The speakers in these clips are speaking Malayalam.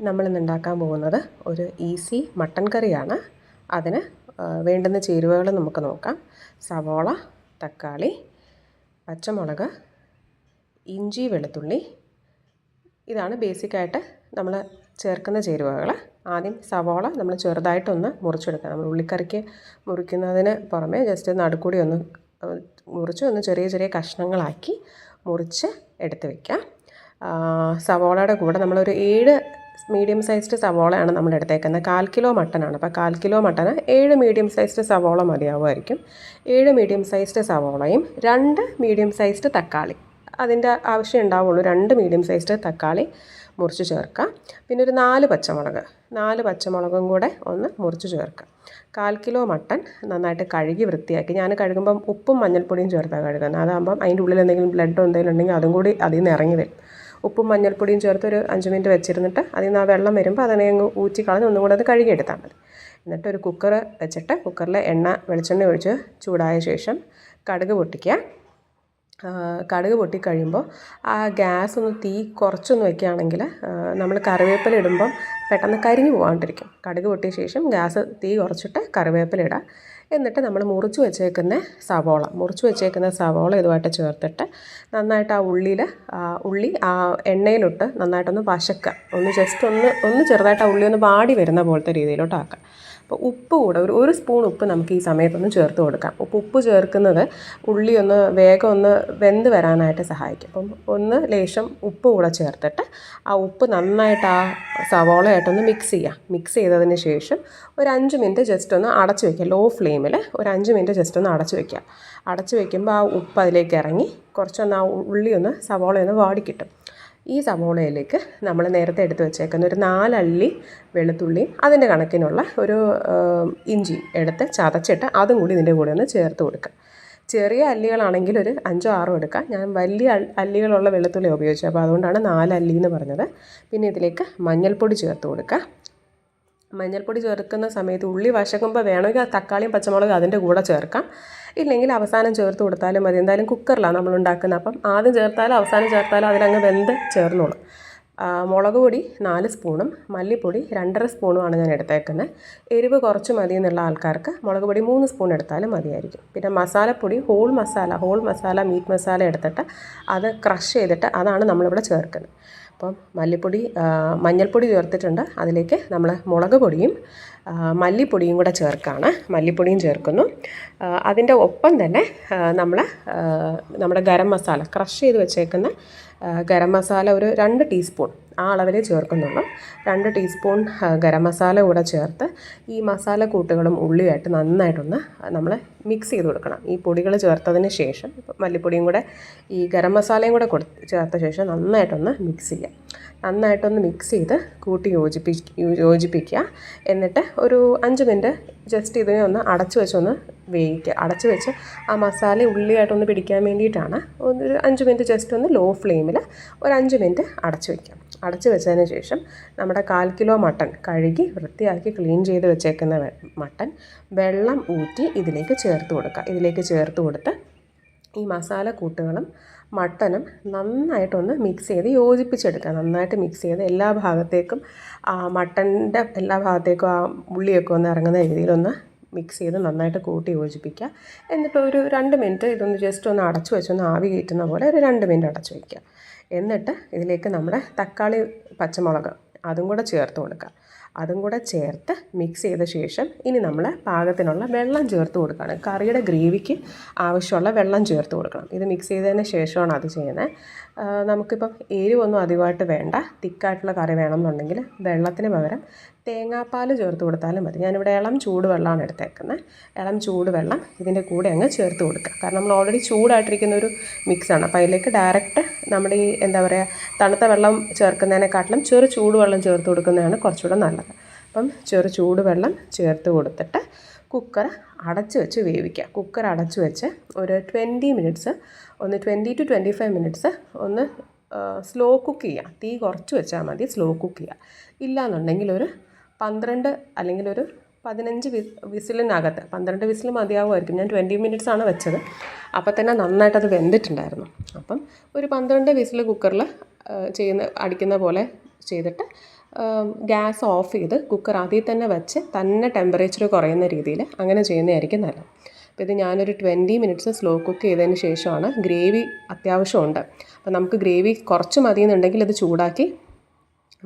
നമ്മളിന്ന് ഉണ്ടാക്കാൻ പോകുന്നത് ഒരു ഈസി മട്ടൻ കറിയാണ്. അതിന് വേണ്ടുന്ന ചേരുവകൾ നമുക്ക് നോക്കാം. സവോള, തക്കാളി, പച്ചമുളക്, ഇഞ്ചി, വെളുത്തുള്ളി. ഇതാണ് ബേസിക്കായിട്ട് നമ്മൾ ചേർക്കുന്ന ചേരുവകൾ. ആദ്യം സവോള നമ്മൾ ചെറുതായിട്ടൊന്ന് മുറിച്ചെടുക്കുക. നമ്മൾ ഉള്ളിക്കറിക്ക് മുറിക്കുന്നതിന് പുറമെ ജസ്റ്റ് നടുക്കൂടി ഒന്ന് മുറിച്ച് ഒന്ന് ചെറിയ ചെറിയ കഷ്ണങ്ങളാക്കി മുറിച്ച് എടുത്ത് വയ്ക്കാം. സവോളയുടെ കൂടെ നമ്മളൊരു 7 മീഡിയം സൈസ്ഡ് സവോളയാണ് നമ്മൾ എടുത്തേക്കുന്നത്. 1/4 കിലോ മട്ടനാണ്. അപ്പോൾ 1/4 കിലോ മട്ടന് 7 മീഡിയം സൈസ്ഡ് സവോള മതിയാവുമായിരിക്കും. 7 മീഡിയം സൈസ്ഡ് സവോളയും 2 മീഡിയം സൈസ്ഡ് തക്കാളി, അതിൻ്റെ ആവശ്യം ഉണ്ടാവുള്ളൂ. 2 മീഡിയം സൈസ്ഡ് തക്കാളി മുറിച്ച് ചേർക്കാം. പിന്നെ ഒരു 4 പച്ചമുളകും കൂടെ ഒന്ന് മുറിച്ച് ചേർക്കാം. 1/4 കിലോ മട്ടൻ നന്നായിട്ട് കഴുകി വൃത്തിയാക്കി, ഞാൻ കഴുകുമ്പം ഉപ്പും മഞ്ഞൾപ്പൊടിയും ചേർത്താണ് കഴുകുന്നത്. അതാകുമ്പം അതിൻ്റെ ഉള്ളിൽ എന്തെങ്കിലും ബ്ലഡോ എന്തെങ്കിലും ഉണ്ടെങ്കിൽ അതും കൂടി അതിൽ നിന്ന് ഇറങ്ങി വരും. ഉപ്പും മഞ്ഞൾപ്പൊടിയും ചേർത്ത് ഒരു 5 മിനിറ്റ് വെച്ചിരുന്നിട്ട് അതിൽ നിന്ന് ആ വെള്ളം വരുമ്പോൾ അതിനെ അങ്ങ് ഊറ്റിക്കളഞ്ഞ് ഒന്നും കൂടെ അത് കഴുകിയെടുത്താൽ മതി. എന്നിട്ട് ഒരു കുക്കർ വെച്ചിട്ട് കുക്കറിൽ വെളിച്ചെണ്ണ ഒഴിച്ച് ചൂടായ ശേഷം കടുക് പൊട്ടിക്കുക. കടുക് പൊട്ടിക്കഴിയുമ്പോൾ ആ ഗ്യാസ് ഒന്ന് തീ കുറച്ചൊന്ന് വയ്ക്കുകയാണെങ്കിൽ നമ്മൾ കറിവേപ്പില ഇടുമ്പം പെട്ടെന്ന് കരിഞ്ഞു പോകാണ്ടിരിക്കും. കടുക് പൊട്ടിയ ശേഷം ഗ്യാസ് തീ കുറച്ചിട്ട് കറിവേപ്പില ഇടുക. എന്നിട്ട് നമ്മൾ മുറിച്ച് വെച്ചേക്കുന്ന സവോള ഇതുമായിട്ട് ചേർത്തിട്ട് നന്നായിട്ട് ആ ഉള്ളി ആ എണ്ണയിലോട്ട് നന്നായിട്ടൊന്ന് വശക്കുക. ഒന്ന് ചെറുതായിട്ട് ആ ഉള്ളി ഒന്ന് വാടി വരുന്ന പോലത്തെ രീതിയിലോട്ടാക്കുക. അപ്പോൾ ഉപ്പ് കൂടെ ഒരു സ്പൂൺ ഉപ്പ് നമുക്ക് ഈ സമയത്തൊന്ന് ചേർത്ത് കൊടുക്കാം. ഉപ്പ് ചേർക്കുന്നത് ഉള്ളി വേഗം ഒന്ന് വെന്ത് വരാനായിട്ട് സഹായിക്കും. അപ്പം ഒന്ന് ലേശം ഉപ്പ് കൂടെ ചേർത്തിട്ട് ആ ഉപ്പ് നന്നായിട്ട് ആ സവോളയായിട്ടൊന്ന് മിക്സ് ചെയ്തതിന് ശേഷം ഒരു 5 മിനിറ്റ് ജസ്റ്റ് ഒന്ന് അടച്ച് വയ്ക്കുക. ലോ ഫ്ലെയിമിൽ ഒരു 5 മിനിറ്റ് ജസ്റ്റ് ഒന്ന് അടച്ച് വയ്ക്കുക. അടച്ച് വയ്ക്കുമ്പോൾ ആ ഉപ്പ് അതിലേക്ക് ഇറങ്ങി കുറച്ചൊന്ന് ആ സവോളയൊന്ന് വാടിക്കിട്ടും. ഈ സവോളയിലേക്ക് നമ്മൾ നേരത്തെ എടുത്ത് വെച്ചേക്കുന്ന ഒരു 4 അല്ലി വെളുത്തുള്ളിയും അതിൻ്റെ കണക്കിനുള്ള ഒരു ഇഞ്ചി എടുത്ത് ചതച്ചിട്ട് അതും കൂടി ഇതിൻ്റെ കൂടെ ഒന്ന് ചേർത്ത് കൊടുക്കുക. ചെറിയ അല്ലികളാണെങ്കിൽ ഒരു 5-6 എടുക്കാം. ഞാൻ വലിയ അല്ലികളുള്ള വെളുത്തുള്ളി ഉപയോഗിച്ചത്, അപ്പോൾ അതുകൊണ്ടാണ് 4 അല്ലി എന്ന് പറഞ്ഞത്. പിന്നെ ഇതിലേക്ക് മഞ്ഞൾപ്പൊടി ചേർത്ത് കൊടുക്കുക. മഞ്ഞൾപ്പൊടി ചേർക്കുന്ന സമയത്ത് ഉള്ളി വശക്കുമ്പോൾ വേണമെങ്കിൽ തക്കാളിയും പച്ചമുളകും അതിൻ്റെ കൂടെ ചേർക്കാം. ഇല്ലെങ്കിൽ അവസാനം ചേർത്ത് കൊടുത്താലും മതി. എന്തായാലും കുക്കറിലാണ് നമ്മൾ ഉണ്ടാക്കുന്നത്. അപ്പം ആദ്യം ചേർത്താലും അവസാനം ചേർത്താലും അതിലങ്ങ് വെന്ത് ചേർന്നോളും. മുളക് പൊടി 4 സ്പൂണും മല്ലിപ്പൊടി 2.5 സ്പൂണുമാണ് ഞാൻ എടുത്തേക്കുന്നത്. എരിവ് കുറച്ച് മതി എന്നുള്ള ആൾക്കാർക്ക് മുളക് പൊടി 3 സ്പൂൺ എടുത്താലും മതിയായിരിക്കും. പിന്നെ മസാലപ്പൊടി ഹോൾ മസാല മീറ്റ് മസാല എടുത്തിട്ട് അത് ക്രഷ് ചെയ്തിട്ട് അതാണ് നമ്മളിവിടെ ചേർക്കുന്നത്. അപ്പം മഞ്ഞൾപ്പൊടി ചേർത്തിട്ടുണ്ട്. അതിലേക്ക് നമ്മൾ മുളക് പൊടിയും മല്ലിപ്പൊടിയും കൂടെ മല്ലിപ്പൊടിയും ചേർക്കുന്നു. അതിൻ്റെ ഒപ്പം തന്നെ നമ്മുടെ ഗരം മസാല ക്രഷ് ചെയ്ത് വെച്ചേക്കുന്ന ഗരം മസാല ഒരു 2 ടീസ്പൂൺ ആ അളവിൽ ചേർക്കുന്നുള്ളൂ. 2 ടീസ്പൂൺ ഗരം മസാല കൂടെ ചേർത്ത് ഈ മസാല കൂട്ടുകളും ഉള്ളിയായിട്ട് നന്നായിട്ടൊന്ന് നമ്മൾ മിക്സ് ചെയ്ത് കൊടുക്കണം. ഈ പൊടികൾ ചേർത്തതിന് ശേഷം മല്ലിപ്പൊടിയും കൂടെ ഈ ഗരം മസാലയും കൂടെ ചേർത്ത ശേഷം നന്നായിട്ടൊന്ന് മിക്സ് ചെയ്ത് കൂട്ടി യോജിപ്പിക്കുക. എന്നിട്ട് ഒരു 5 മിനിറ്റ് ജസ്റ്റ് ഇതിനെ ഒന്ന് അടച്ചു വേവിക്കുക. അടച്ചു വെച്ച് ആ മസാല ഉള്ളിയായിട്ടൊന്ന് പിടിക്കാൻ വേണ്ടിയിട്ടാണ്. ഒരു 5 മിനിറ്റ് ജസ്റ്റ് ഒന്ന് ലോ ഫ്ലെയിമിൽ ഒരു 5 മിനിറ്റ് അടച്ചു വെച്ചതിന് ശേഷം നമ്മുടെ 1/4 കിലോ മട്ടൻ കഴുകി വൃത്തിയാക്കി ക്ലീൻ ചെയ്ത് വെച്ചേക്കുന്ന മട്ടൻ വെള്ളം ഊറ്റി ഇതിലേക്ക് ചേർത്ത് കൊടുത്ത് ഈ മസാല കൂട്ടുകളും മട്ടനും നന്നായിട്ടൊന്ന് മിക്സ് ചെയ്ത് യോജിപ്പിച്ചെടുക്കുക. നന്നായിട്ട് മിക്സ് ചെയ്ത് എല്ലാ ഭാഗത്തേക്കും മട്ടൻ്റെ എല്ലാ ഭാഗത്തേക്കും ആ ഉള്ളിയൊക്കെ ഒന്ന് ഇറങ്ങുന്ന രീതിയിലൊന്ന് മിക്സ് ചെയ്ത് നന്നായിട്ട് കൂട്ടി യോജിപ്പിക്കുക. എന്നിട്ട് ഒരു 2 മിനിറ്റ് ഇതൊന്ന് ജസ്റ്റ് ഒന്ന് അടച്ചു വെച്ചൊന്ന് ആവി കയറ്റുന്ന പോലെ ഒരു 2 മിനിറ്റ് അടച്ചു വയ്ക്കുക. എന്നിട്ട് ഇതിലേക്ക് നമ്മുടെ തക്കാളി പച്ചമുളക് അതും കൂടെ ചേർത്ത് കൊടുക്കുക. അതും കൂടെ ചേർത്ത് മിക്സ് ചെയ്ത ശേഷം ഇനി നമ്മൾ പാകത്തിനുള്ള വെള്ളം ചേർത്ത് കൊടുക്കുകയാണ്. കറിയുടെ ഗ്രേവിക്ക് ആവശ്യമുള്ള വെള്ളം ചേർത്ത് കൊടുക്കണം. ഇത് മിക്സ് ചെയ്തതിന് ശേഷമാണ് അത് ചെയ്യുന്നത്. നമുക്കിപ്പം എരിവൊന്നും അധികമായിട്ട് വേണ്ട, തിക്കായിട്ടുള്ള കറി വേണമെന്നുണ്ടെങ്കിൽ വെള്ളത്തിന് പകരം തേങ്ങാപ്പാൽ ചേർത്ത് കൊടുത്താലും മതി. ഞാനിവിടെ ഇളം ചൂടുവെള്ളമാണ് എടുത്തേക്കുന്നത്. ഇളം ചൂടുവെള്ളം ഇതിൻ്റെ കൂടെ അങ്ങ് ചേർത്ത് കൊടുക്കുക. കാരണം നമ്മൾ ഓൾറെഡി ചൂടായിട്ടിരിക്കുന്ന ഒരു മിക്സാണ്. അപ്പോൾ അതിലേക്ക് ഡയറക്റ്റ് നമ്മുടെ ഈ തണുത്ത വെള്ളം ചേർക്കുന്നതിനെക്കാട്ടിലും ചൂടുവെള്ളം ചേർത്ത് കൊടുക്കുന്നതാണ് കുറച്ചുകൂടെ നല്ലത്. അപ്പം ചൂടുവെള്ളം ചേർത്ത് കൊടുത്തിട്ട് കുക്കർ അടച്ച് വെച്ച് വേവിക്കുക. കുക്കർ അടച്ച് വെച്ച് ഒരു 20 മിനിറ്റ്സ് 20 to 25 മിനിറ്റ്സ് ഒന്ന് സ്ലോ കുക്ക് ചെയ്യുക. തീ കുറച്ച് വെച്ചാൽ മതി, സ്ലോ കുക്ക് ചെയ്യുക. ഇല്ലയെന്നുണ്ടെങ്കിൽ ഒരു 12 അല്ലെങ്കിൽ ഒരു 15 വിസിലിനകത്ത് 12 വിസിൽ മതിയാവുമായിരിക്കും. ഞാൻ 20 മിനിറ്റ്സാണ് വെച്ചത്. അപ്പോൾ തന്നെ നന്നായിട്ടത് വെന്തിട്ടുണ്ടായിരുന്നു. അപ്പം ഒരു 12 വിസിൽ കുക്കറിൽ അടിക്കുന്ന പോലെ ചെയ്തിട്ട് ഗ്യാസ് ഓഫ് ചെയ്ത് കുക്കർ അതിൽ തന്നെ വെച്ച് തന്നെ ടെമ്പറേച്ചർ കുറയുന്ന രീതിയിൽ അങ്ങനെ ചെയ്യുന്നതായിരിക്കും നല്ലത്. അപ്പോൾ ഇത് ഞാനൊരു 20 മിനിറ്റ്സ് സ്ലോ കുക്ക് ചെയ്തതിന് ശേഷമാണ്. ഗ്രേവി അത്യാവശ്യമുണ്ട്. അപ്പോൾ നമുക്ക് ഗ്രേവി കുറച്ച് മതിയെന്നുണ്ടെങ്കിൽ ഇത് ചൂടാക്കി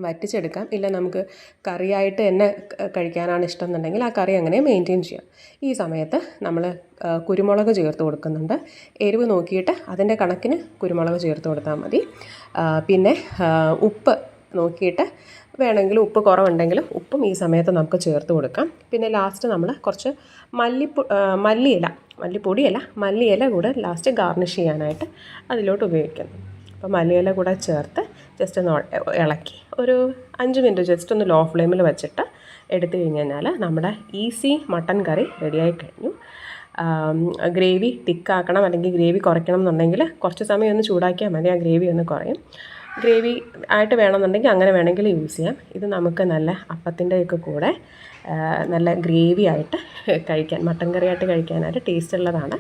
വറ്റിച്ചെടുക്കാം. ഇല്ല നമുക്ക് കറിയായിട്ട് തന്നെ കഴിക്കാനാണ് ഇഷ്ടം എന്നുണ്ടെങ്കിൽ ആ കറി അങ്ങനെ മെയിൻറ്റെയിൻ ചെയ്യാം. ഈ സമയത്ത് നമ്മൾ കുരുമുളക് ചേർത്ത് കൊടുക്കുന്നുണ്ട്. എരിവ് നോക്കിയിട്ട് അതിൻ്റെ കണക്കിന് കുരുമുളക് ചേർത്ത് കൊടുത്താൽ മതി. പിന്നെ ഉപ്പ് നോക്കിയിട്ട് വേണമെങ്കിൽ ഉപ്പ് കുറവുണ്ടെങ്കിൽ ഉപ്പും ഈ സമയത്ത് നമുക്ക് ചേർത്ത് കൊടുക്കാം. പിന്നെ ലാസ്റ്റ് നമ്മൾ കുറച്ച് മല്ലിയില കൂടെ ലാസ്റ്റ് ഗാർണിഷ് ചെയ്യാനായിട്ട് അതിലോട്ട് ഉപയോഗിക്കുന്നു. അപ്പോൾ മല്ലിയില കൂടെ ചേർത്ത് ജസ്റ്റ് ഒന്ന് ഇളക്കി ഒരു 5 മിനിറ്റ് ജസ്റ്റ് ഒന്ന് ലോ ഫ്ലെയിമിൽ വെച്ചിട്ട് എടുത്തു കഴിഞ്ഞാൽ നമ്മുടെ ഈസി മട്ടൻ കറി റെഡിയായി കഴിഞ്ഞു. ഗ്രേവി തിക്കാക്കണം അല്ലെങ്കിൽ ഗ്രേവി കുറയ്ക്കണം എന്നുണ്ടെങ്കിൽ കുറച്ച് സമയം ഒന്ന് ചൂടാക്കിയാൽ മതി, ആ ഗ്രേവി ഒന്ന് കുറയും. ഗ്രേവി ആയിട്ട് വേണമെന്നുണ്ടെങ്കിൽ അങ്ങനെ വേണമെങ്കിൽ യൂസ് ചെയ്യാം. ഇത് നമുക്ക് നല്ല അപ്പത്തിൻ്റെയൊക്കെ കൂടെ നല്ല ഗ്രേവി ആയിട്ട് കഴിക്കാൻ, മട്ടൻ കറിയായിട്ട് കഴിക്കാനായിട്ട് ടേസ്റ്റ് ഉള്ളതാണ്.